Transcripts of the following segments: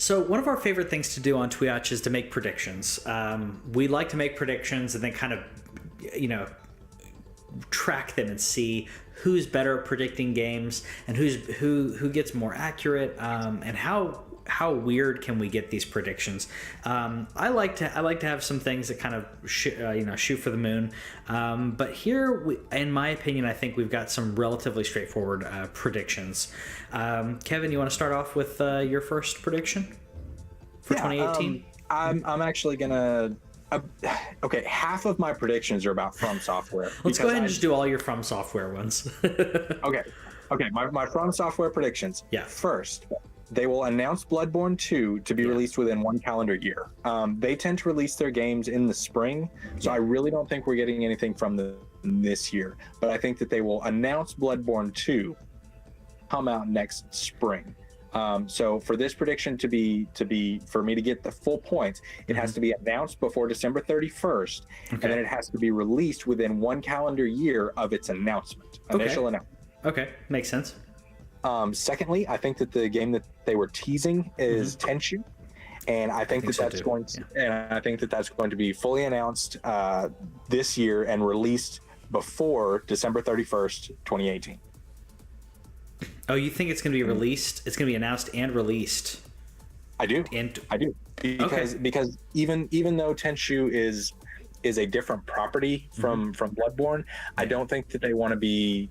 So one of our favorite things to do on TWIOCH is to make predictions. We like to make predictions and then kind of, track them and see who's better at predicting games and who gets more accurate, and how weird can we get these predictions. I like to have some things that kind of shoot for the moon, but here in my opinion, I think we've got some relatively straightforward predictions. Kevin, you want to start off with your first prediction for 2018? I'm actually gonna okay, half of my predictions are about From Software. Let's go ahead and just do all your From Software ones. Okay, my From Software predictions. Yeah. First, they will announce Bloodborne 2 to be released within 1 calendar year. They tend to release their games in the spring, so I really don't think we're getting anything from them this year. But I think that they will announce Bloodborne 2 come out next spring. So for this prediction to be for me to get the full points, it has to be announced before December 31st, and then it has to be released within 1 calendar year of its announcement, initial announcement. Okay, makes sense. Secondly, I think that the game that they were teasing is Tenchu, and I think that's going to be fully announced this year and released before December 31st, 2018. Oh, you think it's going to be released? It's going to be announced and released. I do. Because even though Tenchu is a different property from Bloodborne, I don't think that they want to be.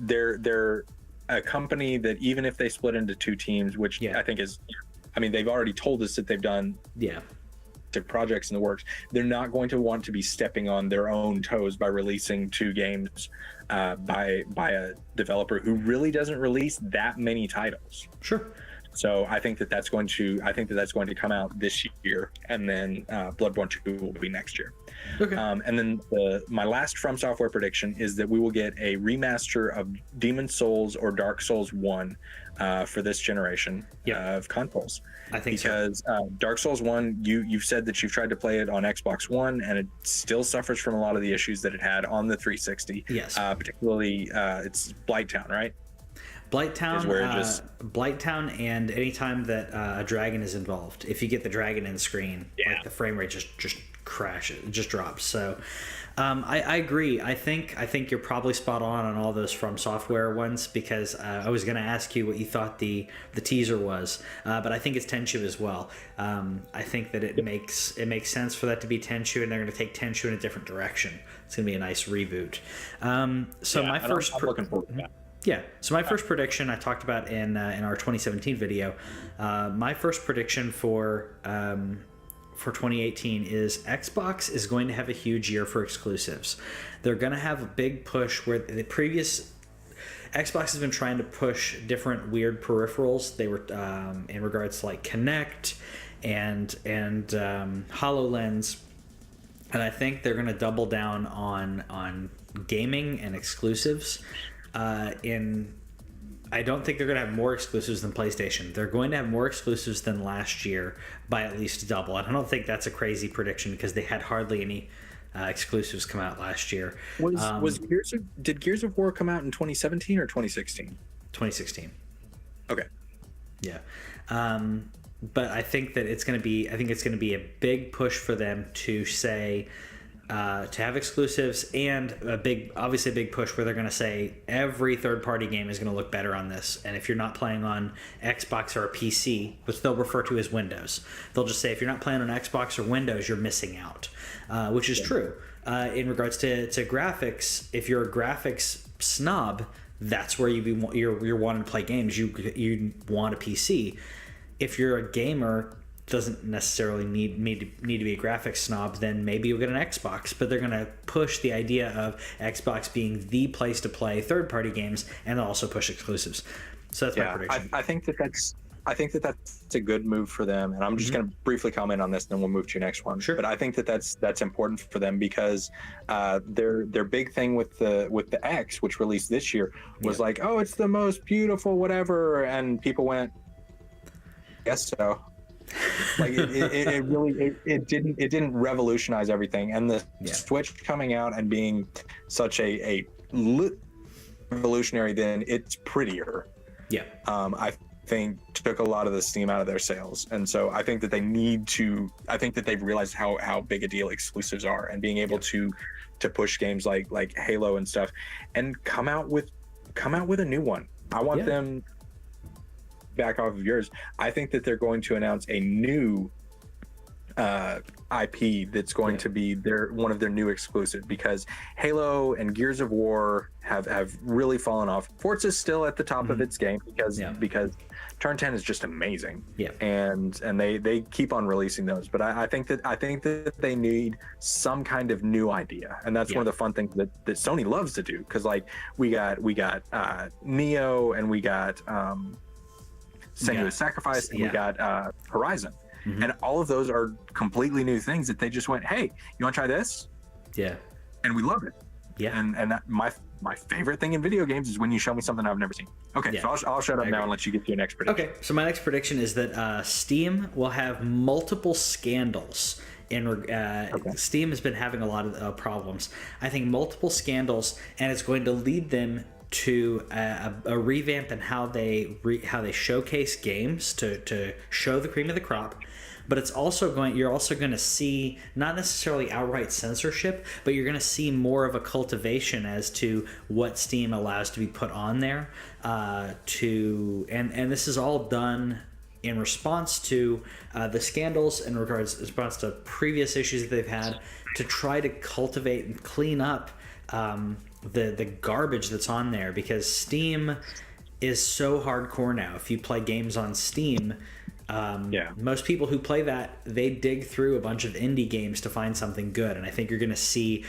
They're a company that even if they split into 2 teams, which I think is, I mean, they've already told us that they've done projects in the works. They're not going to want to be stepping on their own toes by releasing 2 games by a developer who really doesn't release that many titles. Sure. So I think that's going to come out this year, and then Bloodborne 2 will be next year. Okay. And then my last From Software prediction is that we will get a remaster of Demon's Souls or Dark Souls 1 for this generation of consoles. I think because Dark Souls 1, you've said that you've tried to play it on Xbox One, and it still suffers from a lot of the issues that it had on the 360. Yes. Particularly, it's Blighttown, right? Blighttown, and anytime that a dragon is involved, if you get the dragon in screen, like the frame rate just crashes, it just drops. So I agree. I think you're probably spot on all those From Software ones, because I was going to ask you what you thought the teaser was, but I think it's Tenchu as well. I think that it makes sense for that to be Tenchu, and they're going to take Tenchu in a different direction. It's going to be a nice reboot. I'm looking forward to that. Yeah. So my first prediction I talked about in our 2017 video. My first prediction for 2018 is Xbox is going to have a huge year for exclusives. They're going to have a big push where the previous Xbox has been trying to push different weird peripherals. They were in regards to like Kinect and HoloLens, and I think they're going to double down on gaming and exclusives. I don't think they're going to have more exclusives than PlayStation. They're going to have more exclusives than last year by at least double. And I don't think that's a crazy prediction, because they had hardly any exclusives come out last year. Did Gears of War come out in 2017 or 2016? 2016. Okay. Yeah. But I think that it's going to be a big push for them to say, to have exclusives, and a big push where they're going to say every third-party game is going to look better on this. And if you're not playing on Xbox or a PC, which they'll refer to as Windows, they'll just say if you're not playing on Xbox or Windows, you're missing out, which is true. In regards to graphics, if you're a graphics snob, that's where you're wanting to play games. You want a PC. If you're a gamer, doesn't necessarily need to be a graphics snob, then maybe you'll get an Xbox. But they're going to push the idea of Xbox being the place to play third-party games, and they'll also push exclusives. So that's my prediction. I think that's a good move for them, and I'm just going to briefly comment on this, and then we'll move to your next one. Sure. But I think that's important for them, because their big thing with the X, which released this year, was like, oh, it's the most beautiful whatever, and people went, yes, so. Like it really didn't revolutionize everything, and the Switch coming out and being such a revolutionary, then it's prettier. I think took a lot of the steam out of their sales. And so I think that I think that they've realized how big a deal exclusives are, and being able to push games like Halo and stuff, and come out with a new one. I want them back off of yours. I think that they're going to announce a new IP that's going to be one of their new exclusive, because Halo and Gears of War have really fallen off. Forza's still at the top of its game because Turn 10 is just amazing. Yeah. And they keep on releasing those. But I think that they need some kind of new idea. And that's one of the fun things that Sony loves to do. Because like we got Neo, and we got Senua's Sacrifice, and we got Horizon. Mm-hmm. And all of those are completely new things that they just went, hey, you want to try this? Yeah. And we love it. Yeah. And that, my favorite thing in video games is when you show me something I've never seen. Okay, so I'll shut up now and let you get to your next prediction. Okay, so my next prediction is that Steam will have multiple scandals. Steam has been having a lot of problems. I think multiple scandals, and it's going to lead them to a revamp in how they showcase games to show the cream of the crop. But you're also going to see not necessarily outright censorship, but you're going to see more of a cultivation as to what Steam allows to be put on there. And this is all done in response to the scandals, in response to previous issues that they've had, to try to cultivate and clean up the garbage that's on there, because Steam is so hardcore now. If you play games on Steam, most people who play that, they dig through a bunch of indie games to find something good. And I think you're going to see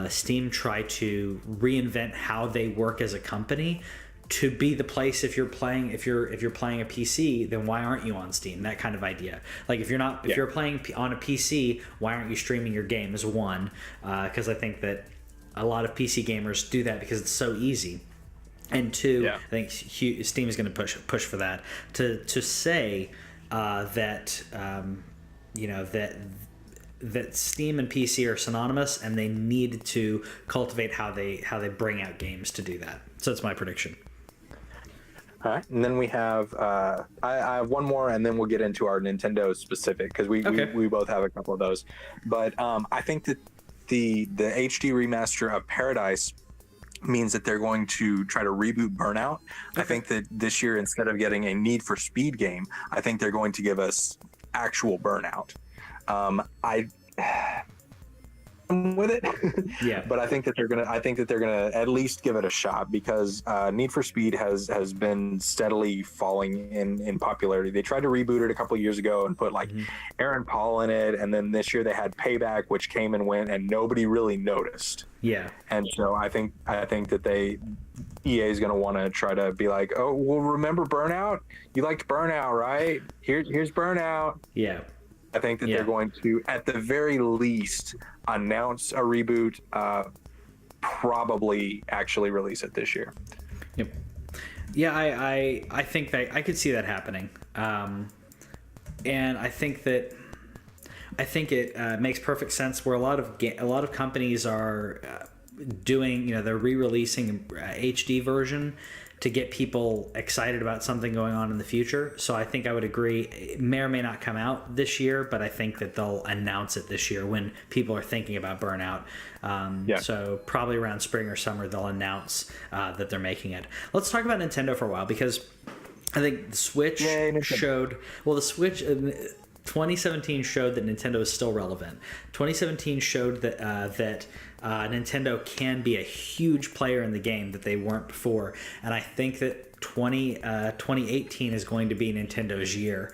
Steam try to reinvent how they work as a company to be the place. If you're playing a PC, then why aren't you on Steam? That kind of idea. Like if you're playing on a PC, why aren't you streaming your game, is one, because I think that a lot of PC gamers do that because it's so easy. And two, I think Steam is going to push for that, to say that Steam and PC are synonymous, and they need to cultivate how they bring out games to do that. So that's my prediction. All right, and then we have I have one more, and then we'll get into our Nintendo specific, because we both have a couple of those. But I think that the HD remaster of Paradise means that they're going to try to reboot Burnout. Okay. I think that this year, instead of getting a Need for Speed game, I think they're going to give us actual Burnout. With it, but I think that they're gonna at least give it a shot, because Need for Speed has been steadily falling in popularity. They tried to reboot it a couple of years ago and put Aaron Paul in it, and then this year they had Payback, which came and went, and nobody really noticed. Yeah, and so I think that EA is going to want to try to be like, oh, well, remember Burnout? You liked Burnout, right? Here's Burnout. Yeah. I think that they're going to, at the very least, announce a reboot, probably actually release it this year. Yep. Yeah, I think that I could see that happening. And I think it makes perfect sense, where a lot of companies are doing, they're re-releasing an HD version to get people excited about something going on in the future. So I think I would agree. It may or may not come out this year, but I think that they'll announce it this year when people are thinking about Burnout. So probably around spring or summer, they'll announce that they're making it. Let's talk about Nintendo for a while, because I think the Switch showed... Well, the Switch... 2017 showed that Nintendo is still relevant. 2017 showed that Nintendo can be a huge player in the game that they weren't before, and I think that 2018 is going to be Nintendo's year.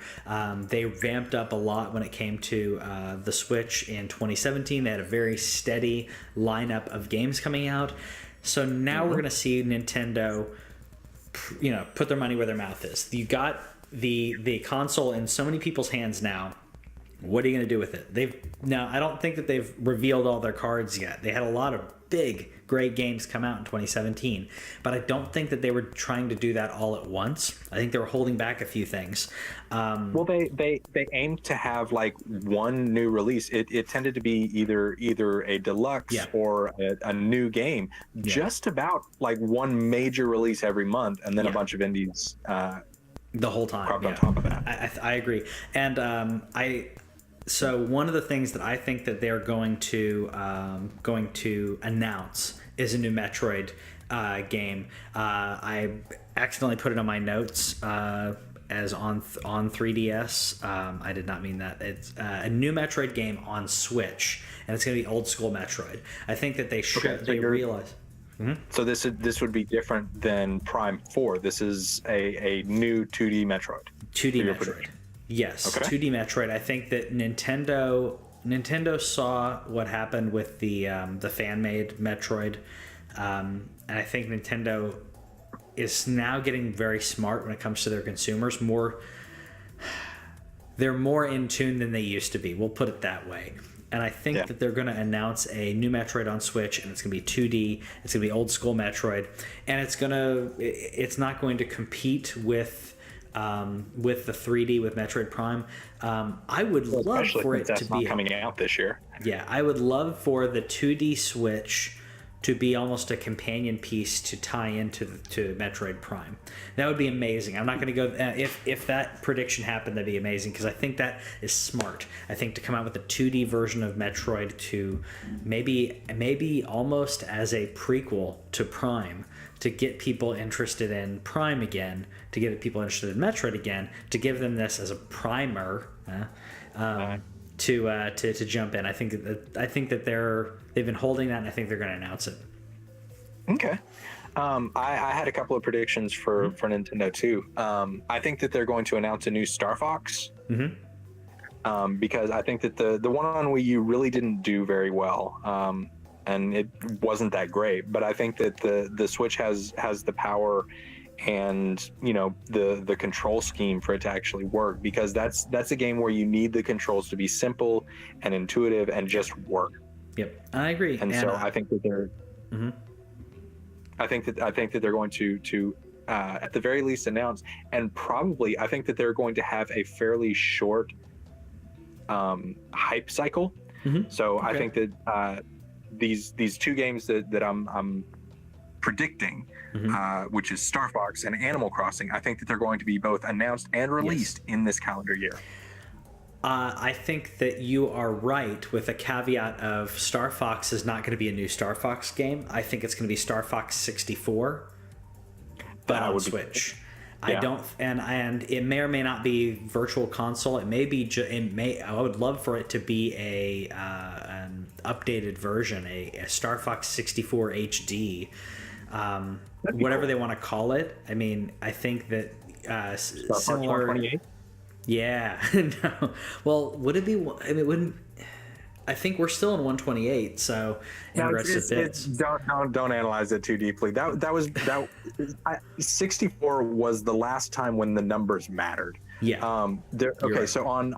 They ramped up a lot when it came to the Switch in 2017. They had a very steady lineup of games coming out. So now we're going to see Nintendo, put their money where their mouth is. You got the console in so many people's hands now. What are you going to do with it? I don't think that they've revealed all their cards yet. They had a lot of big, great games come out in 2017, but I don't think that they were trying to do that all at once. I think they were holding back a few things. Well, they aimed to have one new release. It tended to be either a deluxe or a new game. Just about one major release every month, and then a bunch of indies the whole time. cropped Yeah. on top of that. I agree. And so one of the things that I think that they're going to announce is a new Metroid game. I accidentally put it on my notes as on 3DS. I did not mean that. It's a new Metroid game on Switch, and it's going to be old school Metroid. I think that they realize. Mm-hmm. So this would be different than Prime 4. This is a new 2D Metroid. 2D Metroid. Yes, okay. 2D Metroid. I think that Nintendo saw what happened with the fan-made Metroid, and I think Nintendo is now getting very smart when it comes to their consumers. They're more in tune than they used to be. We'll put it that way. And I think that they're going to announce a new Metroid on Switch, and it's going to be 2D. It's going to be old school Metroid, and it's not going to compete with the 3D with Metroid Prime. I would love for it to be coming out this year. Yeah, I would love for the 2D Switch to be almost a companion piece to tie into to Metroid Prime. That would be amazing. I'm not going to go if that prediction happened, that'd be amazing, because I think that is smart. I think to come out with a 2D version of Metroid to maybe almost as a prequel to Prime, to get people interested in Prime again, to get people interested in Metroid again, to give them this as a primer to jump in. I think that they've been holding that, and I think they're going to announce it. Okay. I had a couple of predictions for Nintendo too. I think that they're going to announce a new Star Fox. Mm-hmm. Because I think that the one on Wii U really didn't do very well. And it wasn't that great, but I think that the Switch has the power and the control scheme for it to actually work, because that's a game where you need the controls to be simple and intuitive and just work. Yep, I agree. And so I think that they're mm-hmm. I think that they're going to at the very least announce, and probably I think that they're going to have a fairly short hype cycle. Mm-hmm. So okay. I think that these two games that I'm predicting, mm-hmm. Which is Star Fox and Animal Crossing, I think that they're going to be both announced and released in this calendar year. I think that you are right, with a caveat of Star Fox is not going to be a new Star Fox game. I think it's going to be Star Fox 64, but on Switch. I don't, and it may or may not be Virtual Console. It may be. I would love for it to be an updated version, a Star Fox 64 HD, whatever cool. they want to call it. I mean, I think that Star similar. Fox 128? Yeah. No. Well, would it be? I mean, it wouldn't. I think we're still in 128, so interested bits. Don't analyze it too deeply. That was 64 was the last time when the numbers mattered. Yeah. Okay. Right. So on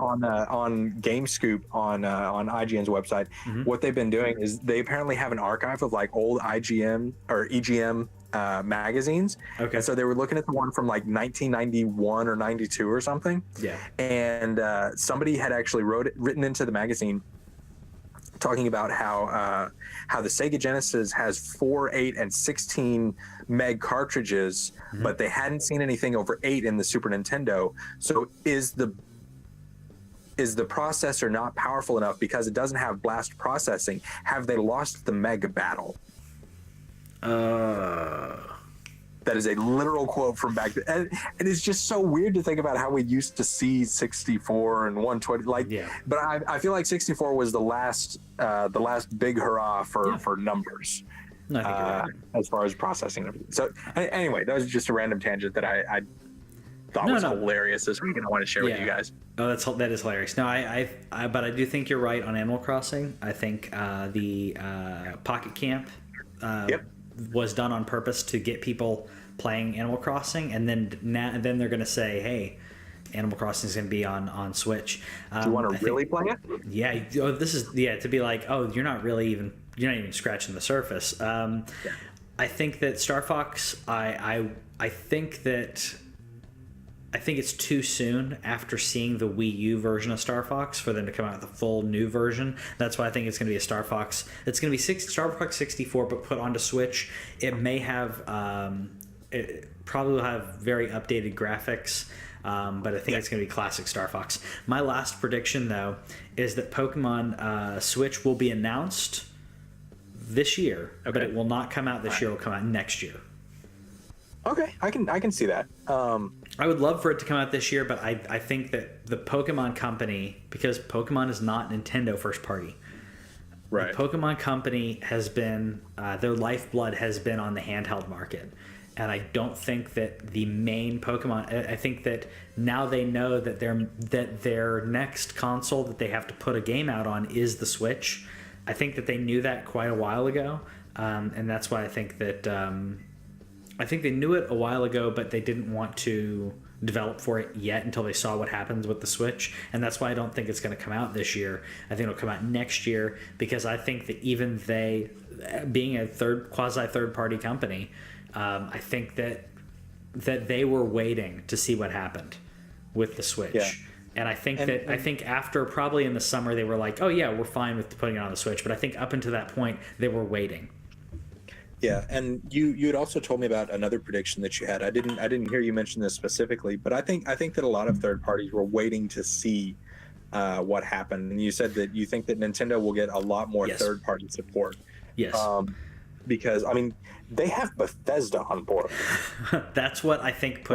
GameScoop on IGN's website, mm-hmm. what they've been doing is they apparently have an archive of like old IGM or EGM magazines. Okay. And so they were looking at the one from like 1991 or 92 or something. Yeah. And somebody had actually written into the magazine talking about how the Sega Genesis has 4, 8, and 16 meg cartridges, mm-hmm. but they hadn't seen anything over 8 in the Super Nintendo. So is the processor not powerful enough because it doesn't have blast processing? Have they lost the mega battle? That is a literal quote from back then. And it's just so weird to think about how we used to see 64 and 120. But I feel like 64 was the last big hurrah for numbers. I think you're right. As far as processing and everything. So anyway, that was just a random tangent that I thought was hilarious this week, and I want to share with you guys. Oh, that is hilarious. No, but I do think you're right on Animal Crossing. I think the Pocket Camp was done on purpose to get people playing Animal Crossing, and then they're going to say, hey, Animal Crossing is going to be on Switch. Do you want to really play it? Yeah. Oh, this is to be like, oh, you're not even scratching the surface. I think that Star Fox. I think it's too soon after seeing the Wii U version of Star Fox for them to come out with a full new version. That's why I think it's going to be a Star Fox. It's going to be Star Fox 64, but put onto Switch. It may have it probably will have very updated graphics. But I think it's going to be classic Star Fox. My last prediction, though, is that Pokemon Switch will be announced this year, but it will not come out this year. It will come out next year. Okay, I can see that. I would love for it to come out this year, but I think that the Pokemon Company, because Pokemon is not Nintendo first party, right? The Pokemon Company has been their lifeblood has been on the handheld market. And I don't think that the main Pokemon. I think that now they know that their next console that they have to put a game out on is the Switch. I think that they knew that quite a while ago, and that's why I think that I think they knew it a while ago, but they didn't want to develop for it yet until they saw what happens with the Switch. And that's why I don't think it's going to come out this year. I think it'll come out next year, because I think that even they, being a quasi third party company. I think that they were waiting to see what happened with the Switch, and I think after probably in the summer they were like, oh yeah, we're fine with putting it on the Switch. But I think up until that point they were waiting. Yeah, and you had also told me about another prediction that you had. I didn't hear you mention this specifically, but I think that a lot of third parties were waiting to see what happened, and you said that you think that Nintendo will get a lot more third party support. Yes. Because I mean, they have Bethesda on board. That's what I think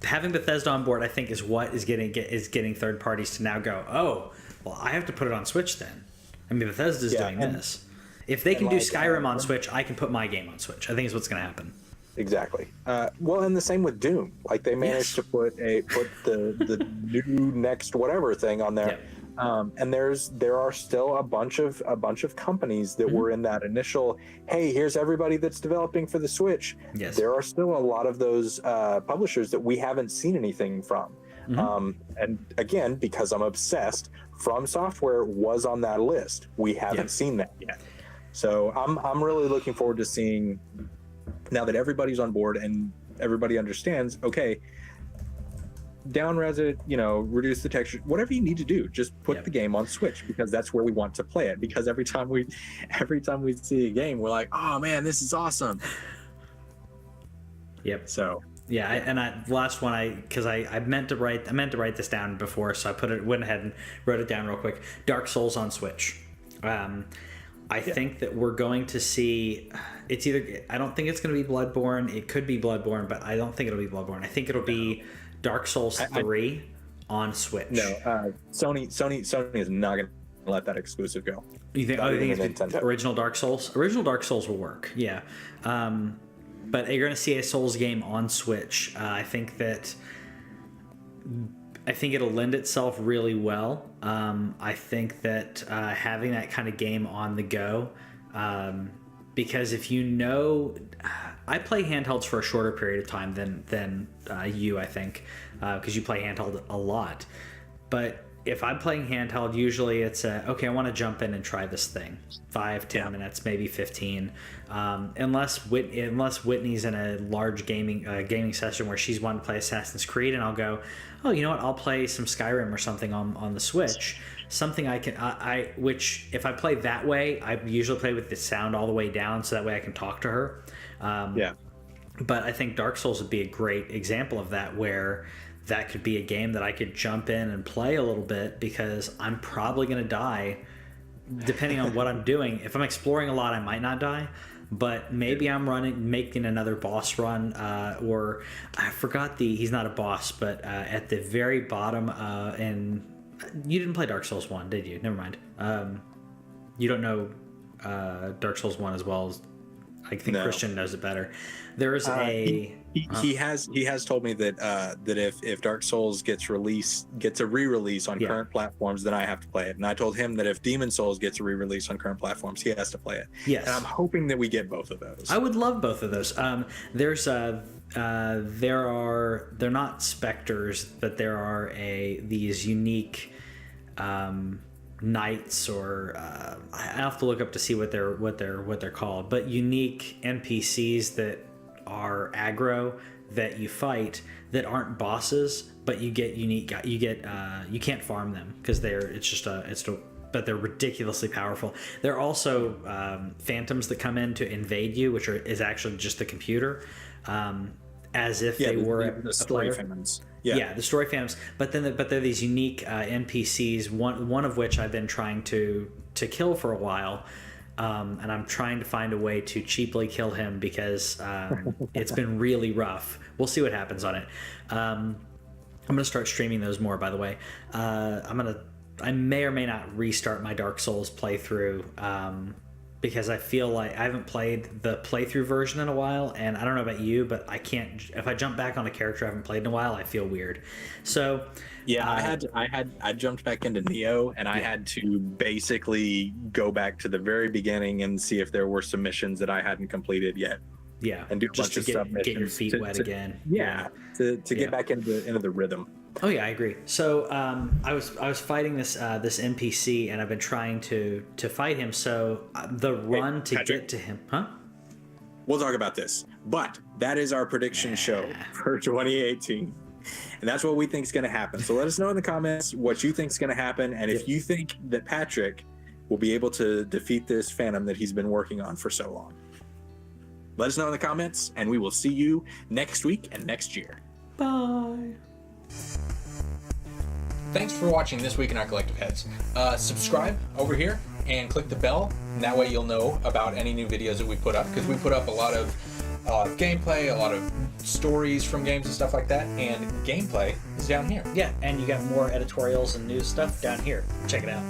having Bethesda on board, I think, is what is getting third parties to now go, oh, well, I have to put it on Switch then. I mean, Bethesda's doing this. If they can do Skyrim on Switch, I can put my game on Switch. I think is what's going to happen. Exactly. Well, and the same with Doom. Like they managed to put the new next whatever thing on there. And there are still a bunch of companies that were in that initial, hey, here's everybody that's developing for the Switch. Yes. There are still a lot of those publishers that we haven't seen anything from. And again, because I'm obsessed, From Software was on that list. We haven't seen that yet. So I'm really looking forward to seeing, now that everybody's on board and everybody understands, okay, down-res it, reduce the texture, whatever you need to do, just put the game on Switch, because that's where we want to play it. Because every time we see a game, we're like, oh man, this is awesome. Yep. So last one, because I meant to write this down before, so went ahead and wrote it down real quick. Dark Souls on Switch. I think that we're going to see, it's either, I don't think it's going to be Bloodborne. It could be Bloodborne, but I don't think it'll be Bloodborne. I think it'll be Dark Souls 3 on Switch. No, Sony is not going to let that exclusive go. You think it's the original Dark Souls? Original Dark Souls will work, yeah. But you're going to see a Souls game on Switch. I think it'll lend itself really well. I think that having that kind of game on the go, because if I play handhelds for a shorter period of time than you, I think, because you play handheld a lot. But if I'm playing handheld, usually it's okay, I want to jump in and try this thing. 5-10 minutes, maybe 15. Unless Whitney's in a large gaming session where she's wanting to play Assassin's Creed, and I'll go, oh, you know what? I'll play some Skyrim or something on the Switch. Something which if I play that way, I usually play with the sound all the way down, so that way I can talk to her. But I think Dark Souls would be a great example of that, where that could be a game that I could jump in and play a little bit, because I'm probably going to die depending on what I'm doing. If I'm exploring a lot, I might not die, but maybe I'm making another boss run, or I forgot he's not a boss, but at the very bottom, and you didn't play Dark Souls 1, did you? Never mind. You don't know Dark Souls 1 as well as I think Christian knows it better. There is he has told me that if Dark Souls gets a re-release on current platforms, then I have to play it. And I told him that if Demon Souls gets a re-release on current platforms, he has to play it. Yes. And I'm hoping that we get both of those. I would love both of those. They're not specters, but there are these unique knights, or I have to look up to see what they're called, but unique NPCs that are aggro that you fight, that aren't bosses, but you get unique. You can't farm them because it's but they're ridiculously powerful. There are also phantoms that come in to invade you, which is actually just the computer, as if they were the story phantoms. Yeah, the story phantoms. But they're these unique NPCs. One of which I've been trying to kill for a while, and I'm trying to find a way to cheaply kill him because it's been really rough. We'll see what happens on it. I'm gonna start streaming those more. By the way, I may or may not restart my Dark Souls playthrough. Because I feel like I haven't played the playthrough version in a while, and I don't know about you, but I can't. If I jump back on a character I haven't played in a while, I feel weird. So yeah, I jumped back into Neo, and I had to basically go back to the very beginning and see if there were some missions that I hadn't completed yet. Yeah, and do a bunch of submissions. Get your feet wet again. Yeah, to get back into the rhythm. Oh yeah, I agree. So I was fighting this NPC, and I've been trying to fight him. So the run to Patrick, get to him, huh? We'll talk about this, but that is our prediction show for 2018, and that's what we think is going to happen. So let us know in the comments what you think is going to happen, and if you think that Patrick will be able to defeat this Phantom that he's been working on for so long. Let us know in the comments, and we will see you next week and next year. Bye. Thanks for watching This Week in Our Collective Heads. Subscribe over here and click the bell, and that way you'll know about any new videos that we put up, because we put up a lot of gameplay, a lot of stories from games and stuff like that, and gameplay is down here. Yeah, and you got more editorials and news stuff down here. Check it out.